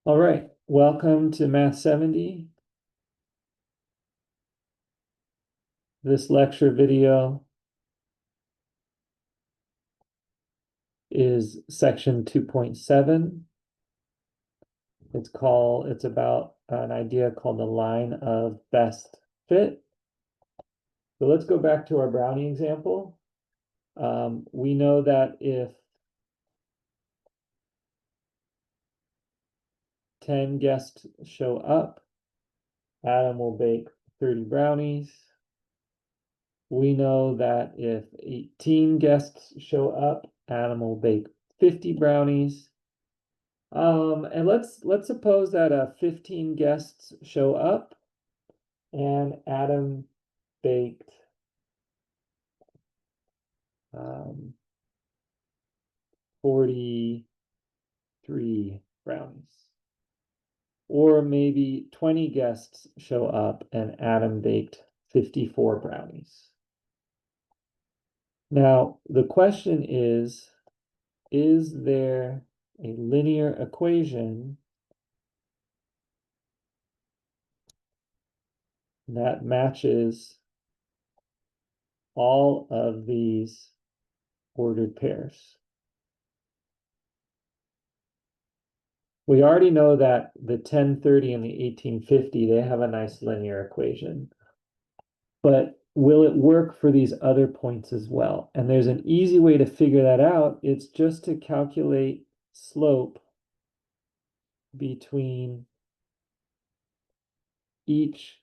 All right, welcome to Math 70. This lecture video is section 2.7. It's about an idea called the line of best fit. So let's go back to our Brownie example. We know that if 10 guests show up, Adam will bake 30 brownies. We know that if 18 guests show up, Adam will bake 50 brownies. And let's suppose that 15 guests show up and Adam baked 43 brownies. Or maybe 20 guests show up and Adam baked 54 brownies. Now, the question is there a linear equation that matches all of these ordered pairs? We already know that the 1030 and the 1850, they have a nice linear equation. But will it work for these other points as well? And there's an easy way to figure that out. It's just to calculate slope between each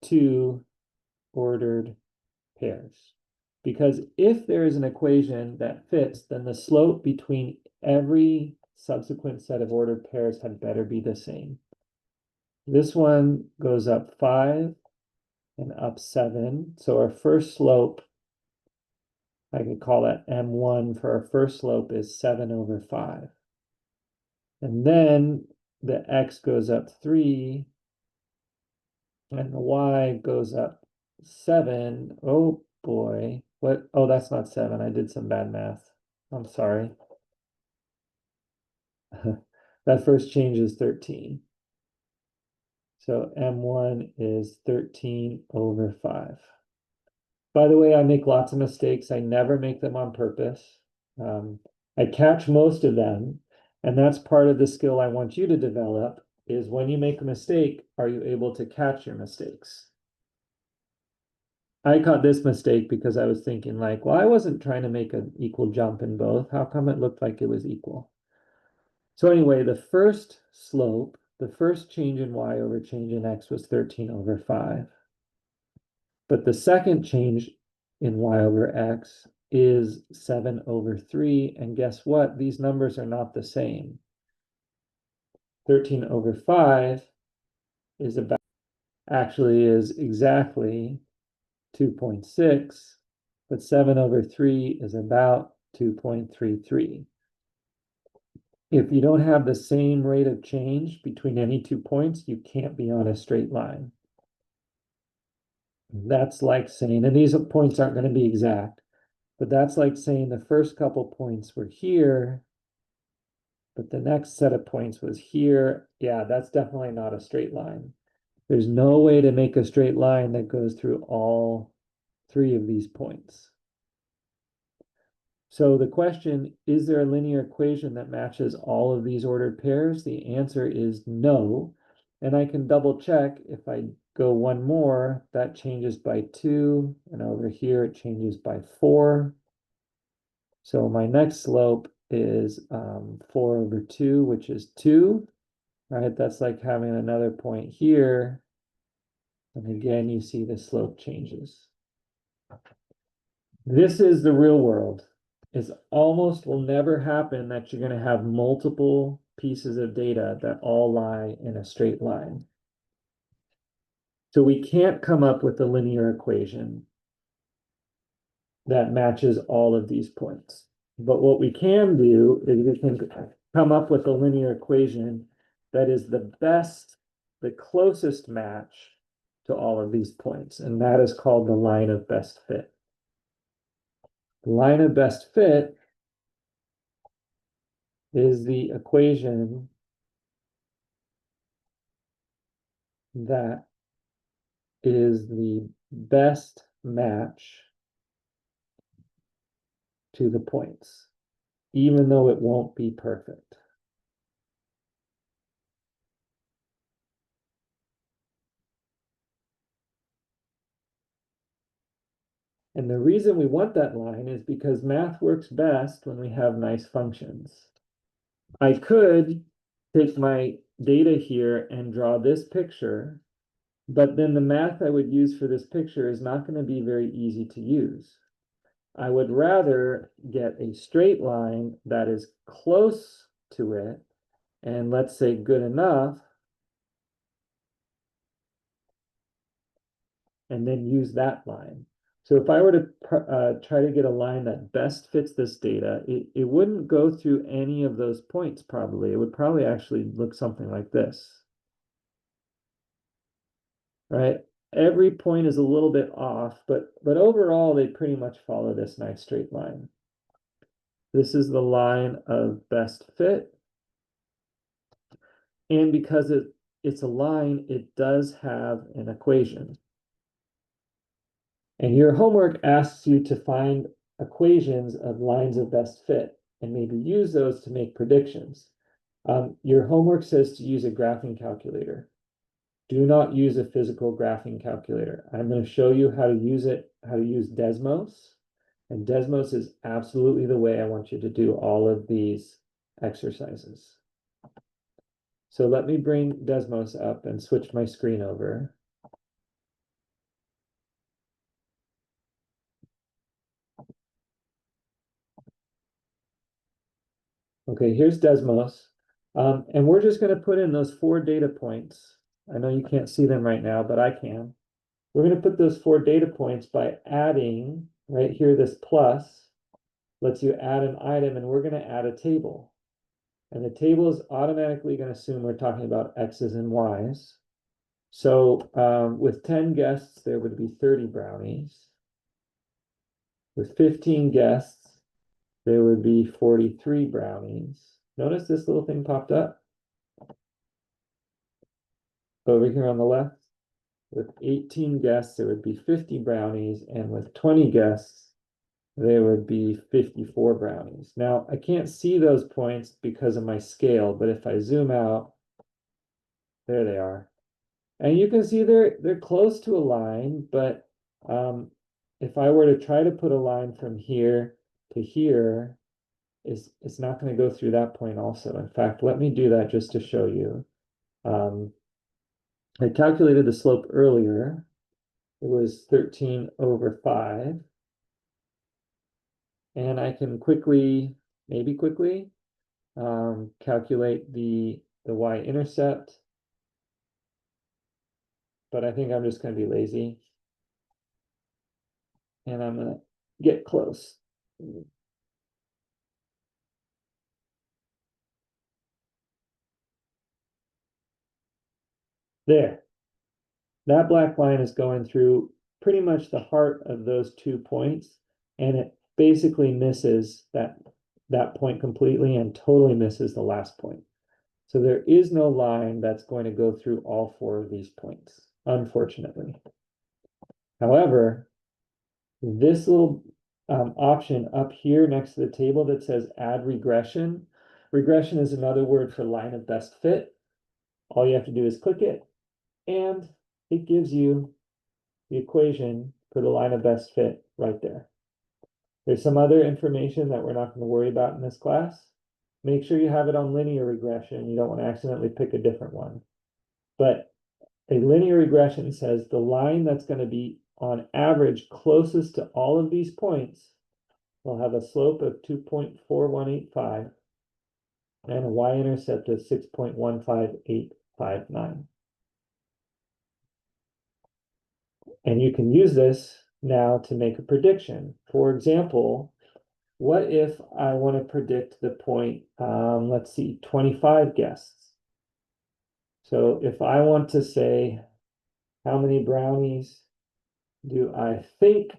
two ordered pairs. Because if there is an equation that fits, then the slope between every subsequent set of ordered pairs had better be the same. This one goes up 5 and up 7. So our first slope, I could call that M1 for our first slope, is 7 over 5. And then the X goes up 3 and the Y goes up 7. Oh boy. What? Oh, that's not 7. I did some bad math. I'm sorry. That first change is 13. So M1 is 13 over 5. By the way, I make lots of mistakes. I never make them on purpose. I catch most of them, and that's part of the skill I want you to develop is when you make a mistake, are you able to catch your mistakes? I caught this mistake because I was thinking like, well, I wasn't trying to make an equal jump in both. How come it looked like it was equal? So anyway, the first slope, the first change in y over change in x was 13 over 5. But the second change in y over x is 7 over 3. And guess what? These numbers are not the same. 13 over 5 is exactly 2.6, but 7 over 3 is about 2.33. If you don't have the same rate of change between any 2 points, you can't be on a straight line. That's like saying, and these points aren't going to be exact, but that's like saying the first couple points were here, but the next set of points was here. Yeah, that's definitely not a straight line. There's no way to make a straight line that goes through all 3 of these points. So the question, is there a linear equation that matches all of these ordered pairs? The answer is no. And I can double check if I go one more, that changes by 2, and over here it changes by 4. So my next slope is 4 over 2, which is 2, right? That's like having another point here. And again, you see the slope changes. This is the real world. It almost will never happen that you're going to have multiple pieces of data that all lie in a straight line. So we can't come up with a linear equation that matches all of these points. But what we can do is we can come up with a linear equation that is the closest match to all of these points. And that is called the line of best fit. The line of best fit is the equation that is the best match to the points, even though it won't be perfect. And the reason we want that line is because math works best when we have nice functions. I could take my data here and draw this picture, but then the math I would use for this picture is not going to be very easy to use. I would rather get a straight line that is close to it, and let's say good enough, and then use that line. So if I were to try to get a line that best fits this data, it wouldn't go through any of those points probably. It would probably actually look something like this. Right? Every point is a little bit off, but overall they pretty much follow this nice straight line. This is the line of best fit. And because it's a line, it does have an equation. And your homework asks you to find equations of lines of best fit and maybe use those to make predictions. Your homework says to use a graphing calculator. Do not use a physical graphing calculator. I'm going to show you how to use it, how to use Desmos. And Desmos is absolutely the way I want you to do all of these exercises. So let me bring Desmos up and switch my screen over. Okay, here's Desmos. And we're just going to put in those 4 data points. I know you can't see them right now, but I can. We're going to put those 4 data points by adding, right here, this plus lets you add an item, and we're going to add a table. And the table is automatically going to assume we're talking about X's and Y's. So with 10 guests, there would be 30 brownies. With 15 guests, there would be 43 brownies. Notice this little thing popped up over here on the left. With 18 guests, there would be 50 brownies, and with 20 guests, there would be 54 brownies. Now, I can't see those points because of my scale, but if I zoom out, there they are. And you can see they're close to a line, but if I were to try to put a line from here to here, it's not going to go through that point also. In fact, let me do that just to show you. I calculated the slope earlier. It was 13 over 5. And I can quickly, maybe quickly, calculate the y-intercept. But I think I'm just going to be lazy. And I'm going to get close. There. That black line is going through pretty much the heart of those 2 points, and it basically misses that point completely and totally misses the last point. So there is no line that's going to go through all 4 of these points, unfortunately. However, this little option up here next to the table that says add regression, regression is another word for line of best fit. All you have to do is click it, and it gives you the equation for the line of best fit right there. There's some other information that we're not going to worry about in this class. Make sure you have it on linear regression. You don't want to accidentally pick a different one. But a linear regression says the line that's going to be on average closest to all of these points will have a slope of 2.4185 and a y-intercept of 6.15859. And you can use this now to make a prediction. For example, what if I want to predict the point, let's see, 25 guests. So if I want to say, how many brownies do I think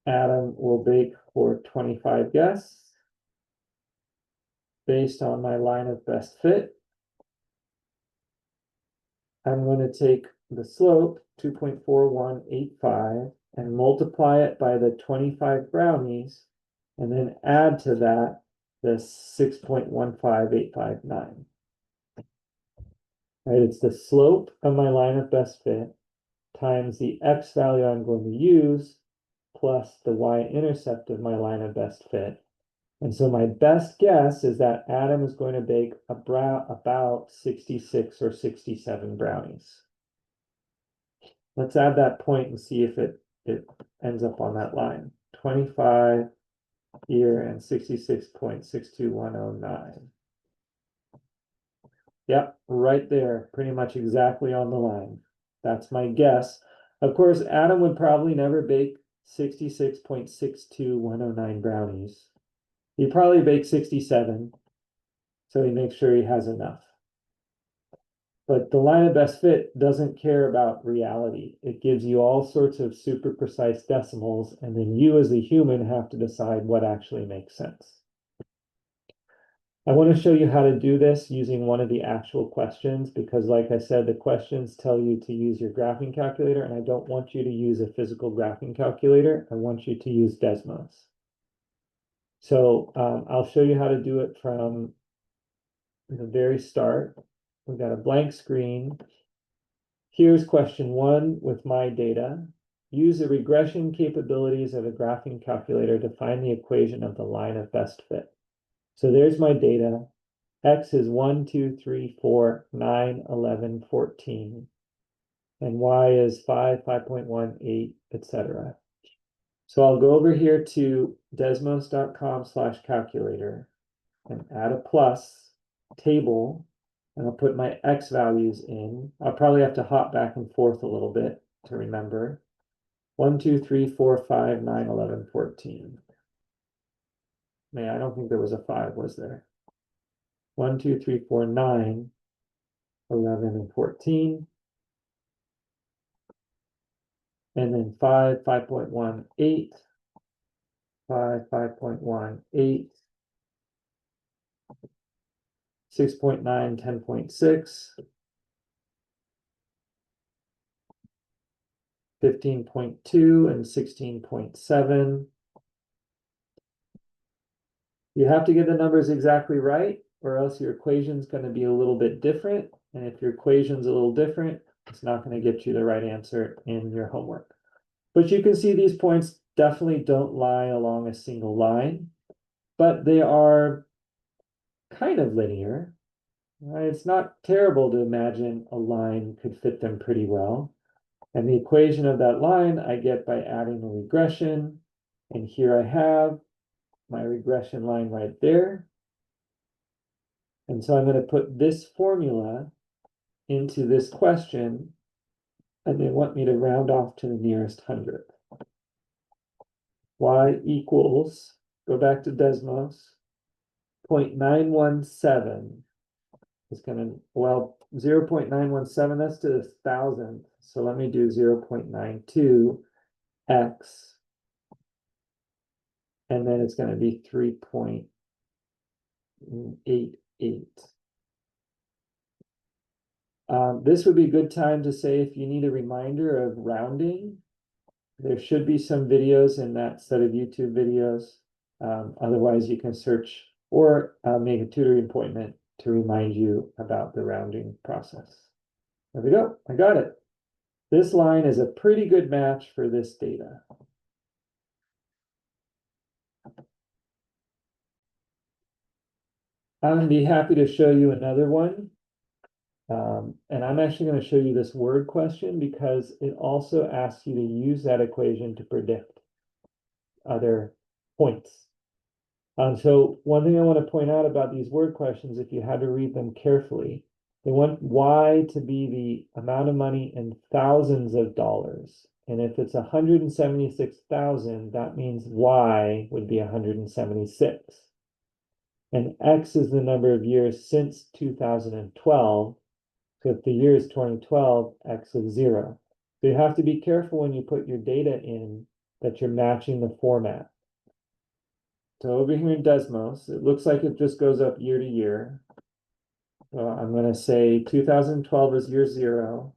Adam will bake for 25 guests based on my line of best fit? I'm going to take the slope, 2.4185, and multiply it by the 25 brownies, and then add to that the 6.15859. Right, it's the slope of my line of best fit times the x value I'm going to use plus the y-intercept of my line of best fit. And so my best guess is that Adam is going to bake about 66 or 67 brownies. Let's add that point and see if it ends up on that line. 25 here and 66.62109. Yep, right there, pretty much exactly on the line. That's my guess. Of course, Adam would probably never bake 66.62109 brownies. He'd probably bake 67, so he makes sure he has enough. But the line of best fit doesn't care about reality. It gives you all sorts of super precise decimals, and then you as a human have to decide what actually makes sense. I want to show you how to do this using one of the actual questions, because like I said, the questions tell you to use your graphing calculator, and I don't want you to use a physical graphing calculator. I want you to use Desmos. So I'll show you how to do it from the very start. We've got a blank screen. Here's question 1 with my data. Use the regression capabilities of a graphing calculator to find the equation of the line of best fit. So there's my data. X is 1, 2, 3, 4, 9, 11, 14. And Y is 5, 5.1, 8, etc. So I'll go over here to desmos.com/calculator and add a plus table, and I'll put my X values in. I'll probably have to hop back and forth a little bit to remember. 1, 2, 3, 4, 5, 9, 11, 14. Man, I don't think there was a 5, was there? 1, 2, 3, 4, 9, 11, and 14. And then 5, 5.1, 8, 5, 5.1, 8, 6.9, 10.6, 15.2, and 16.7. You have to get the numbers exactly right, or else your equation's going to be a little bit different. And if your equation's a little different, it's not going to get you the right answer in your homework. But you can see these points definitely don't lie along a single line, but they are kind of linear. Right? It's not terrible to imagine a line could fit them pretty well. And the equation of that line I get by adding the regression. And here I have my regression line right there. And so I'm going to put this formula into this question, and they want me to round off to the nearest hundredth. Y equals, go back to Desmos, 0.917 is going to, well, 0.917, that's to the thousandth. So let me do 0.92 x, and then it's going to be 3.88. This would be a good time to say if you need a reminder of rounding, there should be some videos in that set of YouTube videos. Otherwise, you can search or make a tutoring appointment to remind you about the rounding process. There we go. I got it. This line is a pretty good match for this data. I'm going to be happy to show you another one. And I'm actually going to show you this word question because it also asks you to use that equation to predict other points. So one thing I want to point out about these word questions, if you had to read them carefully, they want Y to be the amount of money in thousands of dollars. And if it's 176,000, that means Y would be 176. And X is the number of years since 2012. So if the year is 2012, X is 0. So you have to be careful when you put your data in that you're matching the format. So over here in Desmos, it looks like it just goes up year to year. Well, I'm gonna say 2012 is year 0.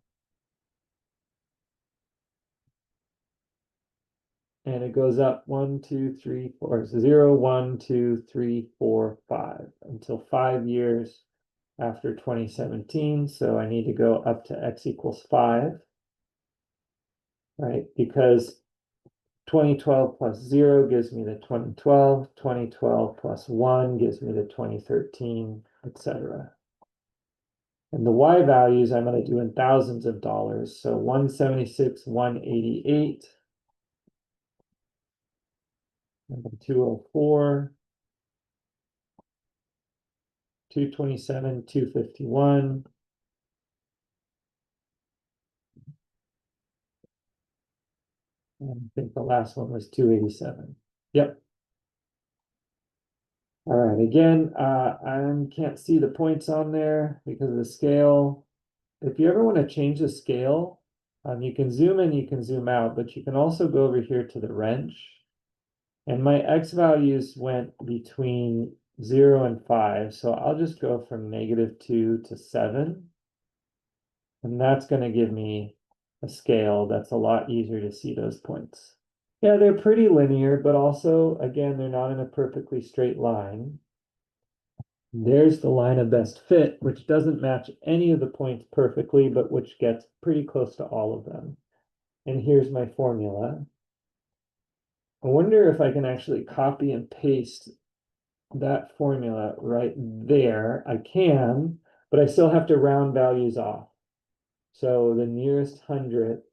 And it goes up 1, 2, 3, 4, 0, 1, 2, 3, 4, 5 until 5 years after 2017. So I need to go up to x equals 5, right? Because 2012 plus 0 gives me the 2012, 2012 plus 1 gives me the 2013, etc. And the y values I'm going to do in thousands of dollars. So 176, 188, and 204, 227, 251. And I think the last one was 287. Yep. All right, again, I can't see the points on there because of the scale. If you ever want to change the scale, you can zoom in, you can zoom out, but you can also go over here to the wrench. And my x values went between 0 and 5, so I'll just go from -2 to 7. And that's going to give me a scale that's a lot easier to see those points. Yeah, they're pretty linear, but also, again, they're not in a perfectly straight line. There's the line of best fit, which doesn't match any of the points perfectly, but which gets pretty close to all of them. And here's my formula. I wonder if I can actually copy and paste that formula right there. I can, but I still have to round values off. So the nearest hundredth,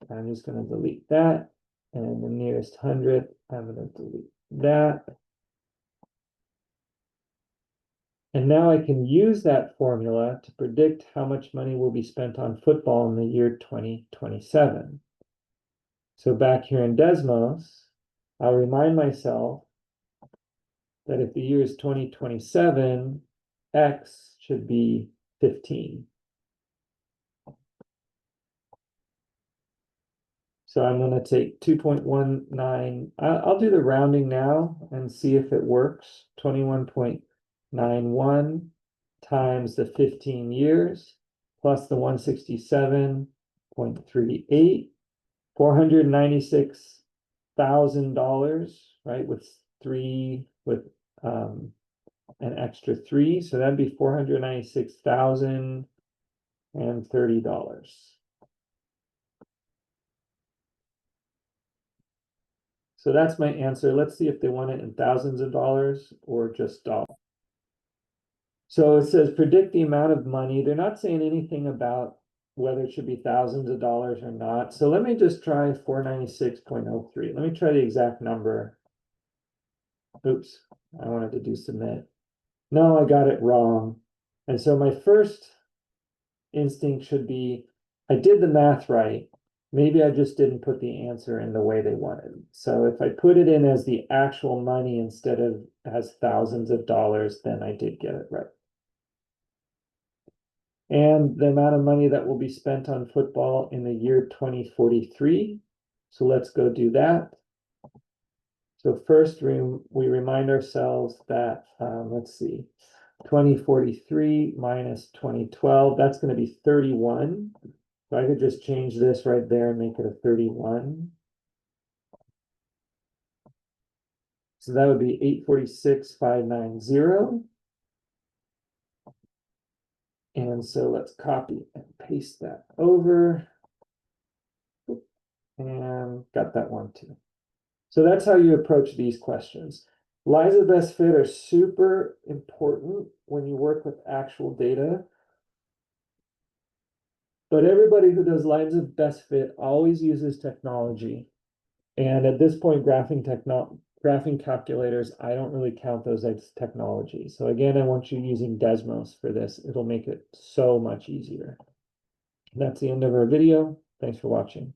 I'm just going to delete that. And the nearest hundredth, I'm going to delete that. And now I can use that formula to predict how much money will be spent on football in the year 2027. So back here in Desmos, I'll remind myself that if the year is 2027, X should be 15. So I'm going to take 2.19. I'll do the rounding now and see if it works. 21.91 times the 15 years plus the 167.38, $496,000, right? With an extra 3. So that'd be $496,030. So that's my answer. Let's see if they want it in thousands of dollars or just dollars. So it says predict the amount of money. They're not saying anything about whether it should be thousands of dollars or not. So let me just try 496.03. Let me try the exact number. Oops, I wanted to do submit. No, I got it wrong. And so my first instinct should be, I did the math right. Maybe I just didn't put the answer in the way they wanted. So if I put it in as the actual money instead of as thousands of dollars, then I did get it right. And the amount of money that will be spent on football in the year 2043. So let's go do that. So first we remind ourselves that, let's see, 2043 minus 2012, that's going to be 31. So I could just change this right there and make it a 31. So that would be 846,590. And so let's copy and paste that over. And got that one too. So that's how you approach these questions. Lines of best fit are super important when you work with actual data. But everybody who does lines of best fit always uses technology. And at this point, graphing calculators, I don't really count those as technology. So again, I want you using Desmos for this. It'll make it so much easier. That's the end of our video. Thanks for watching.